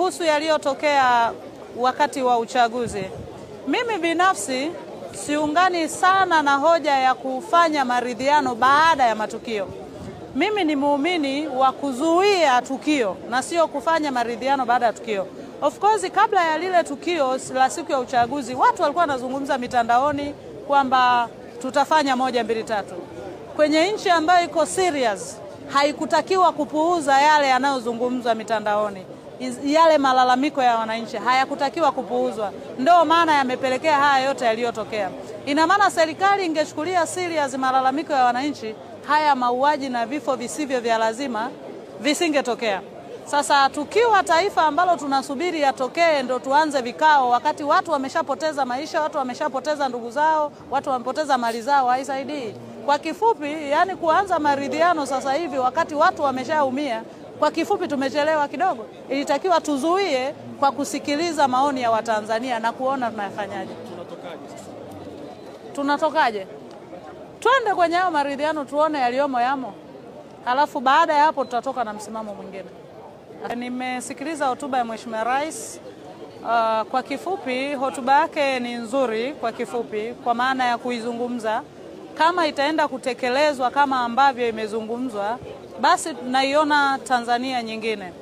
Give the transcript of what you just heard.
kuhusu yaliyotokea wakati wa uchaguzi, mimi binafsi siungani sana na hoja ya kufanya maridhiano baada ya matukio. Mimi ni muumini wa kuzuia tukio na sio kufanya maridhiano baada ya tukio. Of course, kabla ya lile tukio la siku ya uchaguzi, watu walikuwa wanazungumza mitandaoni kwamba tutafanya 1, 2, 3. Kwenye nchi ambayo iko serious, haikutakiwa kupuuza yale yanayozungumzwa mitandaoni. Yale malalamiko ya wananchi hayakutakiwa kupuuzwa. Ndio maana yamepelekea haya yote yaliyotokea. Ina maana serikali ingechukulia serious malalamiko ya wananchi, haya mauaji na vifo visivyo vya lazima visingetokea. Sasa tukiwa taifa ambalo tunasubiri yatokee ndo tuanze vikao, wakati watu wameshapoteza maisha, watu wameshapoteza ndugu zao, watu wamepoteza mali zao, haisaidii. Kwa kifupi, yani kuanza maridhiano sasa hivi wakati watu wameshaumia, kwa kifupi tumechelewa kidogo. Ilitakiwa tuzuie kwa kusikiliza maoni ya Watanzania na kuona tunafanyaje. Tunatokaje? Twende kwenye hayo maridhiano tuone yaliyomo yamo. Halafu baada ya hapo tutatoka na msimamo mwingine. Nimesikiliza hotuba ya Mheshimiwa Rais. Kwa kifupi, hotuba yake ni nzuri kwa kifupi, kwa maana ya kuizungumza. Kama itaenda kutekelezwa kama ambavyo imezungumzwa, basi tunaiona Tanzania nyingine.